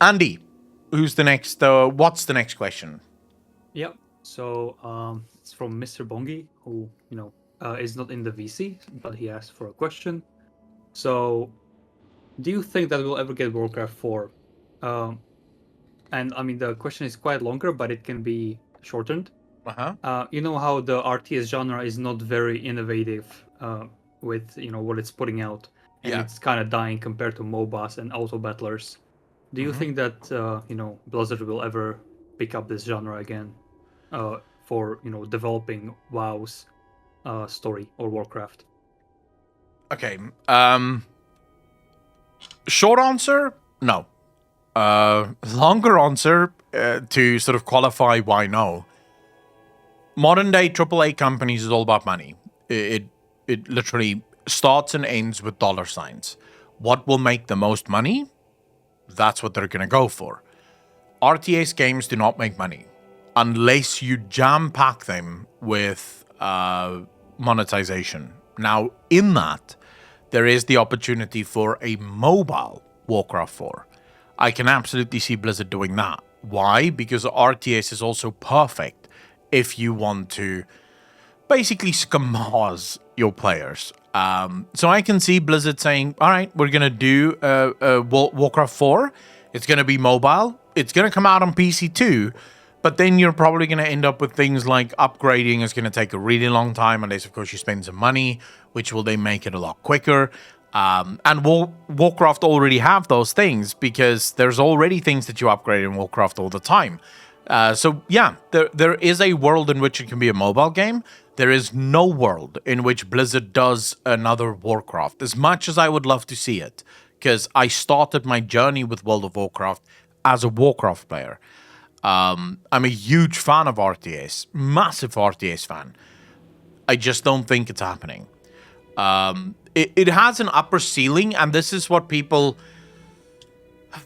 Andy, who's the next? What's the next question? Yep. So it's from Mr. Bongi, who is not in the VC, but he asked for a question. So, do you think that we'll ever get Warcraft 4? Um, and I mean, the question is quite longer, but it can be shortened. Uh-huh. You know how the RTS genre is not very innovative with what it's putting out, and Yeah. it's kind of dying compared to MOBAs and auto battlers. Do you Hmm. think that Blizzard will ever pick up this genre again for developing WoW's story or Warcraft? Okay. Short answer, no. Longer answer, to sort of qualify why no. Modern day AAA companies is all about money. It literally starts and ends with dollar signs. What will make the most money? That's what they're gonna go for. RTS games do not make money unless you jam pack them with monetization. Now, in that, there is the opportunity for a mobile Warcraft 4. I can absolutely see Blizzard doing that. Why? Because RTS is also perfect if you want to basically schmaz your players. So I can see Blizzard saying, all right, we're going to do Warcraft 4. It's going to be mobile. It's going to come out on PC too. But then you're probably going to end up with things like upgrading is going to take a really long time, unless, of course, you spend some money, which will then make it a lot quicker. And Warcraft already have those things because there's already things that you upgrade in Warcraft all the time. So yeah, there is a world in which it can be a mobile game. There is no world in which Blizzard does another Warcraft, as much as I would love to see it, because I started my journey with World of Warcraft as a Warcraft player. I'm a huge fan of RTS, massive RTS fan. I just don't think it's happening. It has an upper ceiling, and this is what people.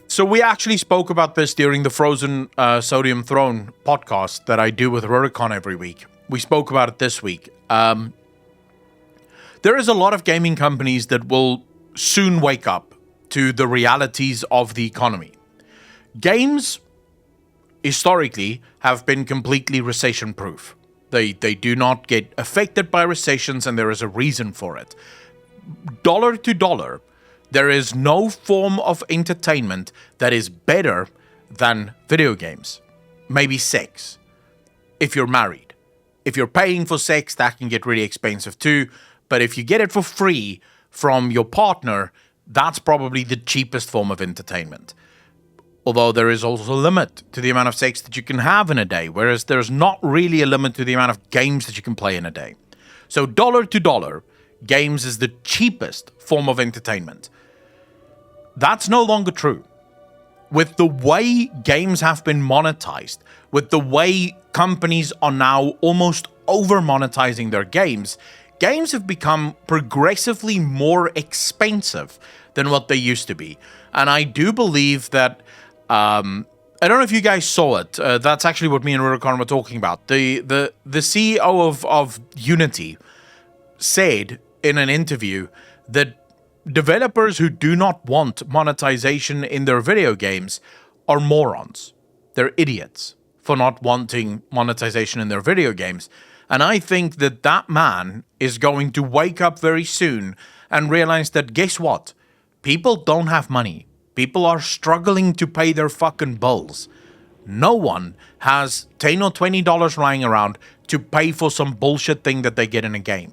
So we actually spoke about this during the Frozen Sodium Throne podcast that I do with Rurikon every week. We spoke about it this week. There is a lot of gaming companies that will soon wake up to the realities of the economy. Games historically have been completely recession proof. They do not get affected by recessions, and there is a reason for it. Dollar to dollar, there is no form of entertainment that is better than video games. Maybe sex, if you're married. If you're paying for sex, that can get really expensive too. But if you get it for free from your partner, that's probably the cheapest form of entertainment. Although there is also a limit to the amount of sex that you can have in a day, whereas there's not really a limit to the amount of games that you can play in a day. So dollar to dollar, games is the cheapest form of entertainment. That's no longer true. With the way games have been monetized, with the way companies are now almost over monetizing their games, games have become progressively more expensive than what they used to be. And I do believe that I don't know if you guys saw it. That's actually what me and Rurikon were talking about. The CEO of Unity said in an interview that developers who do not want monetization in their video games are morons. They're idiots for not wanting monetization in their video games. And I think that that man is going to wake up very soon and realize that, guess what? People don't have money. People are struggling to pay their fucking bills. No one has $10 or $20 lying around to pay for some bullshit thing that they get in a game.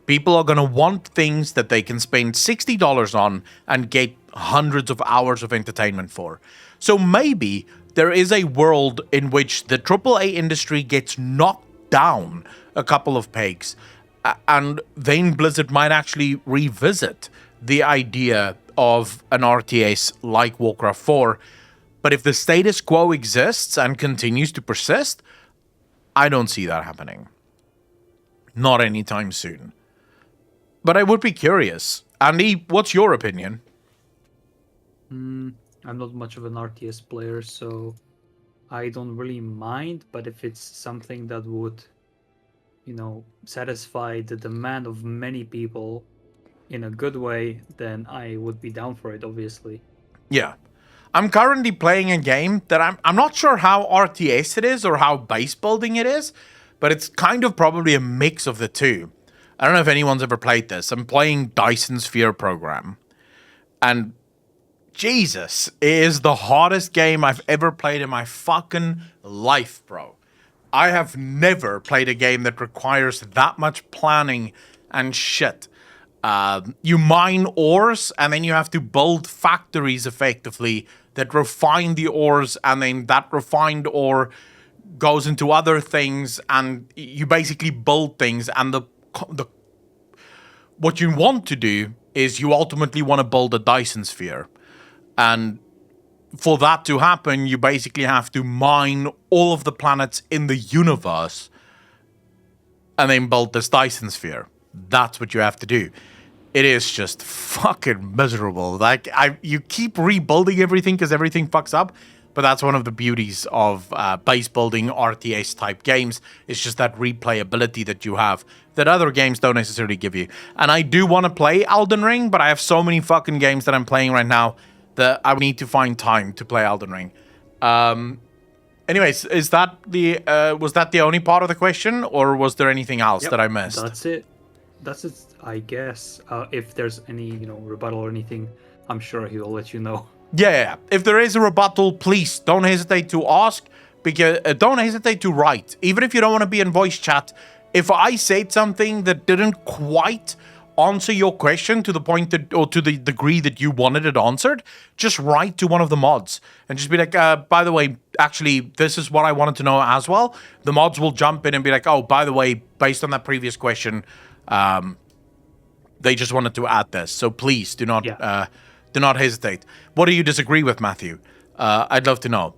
People are going to want things that they can spend $60 on and get hundreds of hours of entertainment for. So maybe there is a world in which the AAA industry gets knocked down a couple of pegs, and then Blizzard might actually revisit the idea of an RTS like Warcraft 4. But if the status quo exists and continues to persist, I don't see that happening. Not anytime soon. But I would be curious. Andy, what's your opinion? I'm not much of an RTS player, so I don't really mind. But if it's something that would, satisfy the demand of many people in a good way, then I would be down for it, obviously. Yeah. I'm currently playing a game that I'm not sure how RTS it is or how base building it is, but it's kind of probably a mix of the two. I don't know if anyone's ever played this. I'm playing Dyson Sphere Program. And Jesus, it is the hardest game I've ever played in my fucking life, bro. I have never played a game that requires that much planning and shit. You mine ores, and then you have to build factories effectively that refine the ores, and then that refined ore goes into other things, and you basically build things. And the what you want to do is you ultimately want to build a Dyson sphere, and for that to happen, you basically have to mine all of the planets in the universe and then build this Dyson sphere. That's what you have to do. It is just fucking miserable. Like, you keep rebuilding everything because everything fucks up. But that's one of the beauties of base building RTS type games. It's just that replayability that you have that other games don't necessarily give you. And I do want to play Elden Ring, but I have so many fucking games that I'm playing right now that I need to find time to play Elden Ring. Anyways, is that the was that the only part of the question, or was there anything else that I missed? That's it. That's it, I guess. If there's any, rebuttal or anything, I'm sure he'll let you know. Yeah. If there is a rebuttal, please don't hesitate to ask. Because don't hesitate to write, even if you don't want to be in voice chat. If I said something that didn't quite answer your question to the point that, or to the degree that you wanted it answered, just write to one of the mods and just be like, by the way, actually, this is what I wanted to know as well. The mods will jump in and be like, oh, by the way, based on that previous question, they just wanted to add this. So please do not hesitate. What do you disagree with, Matthew? I'd love to know.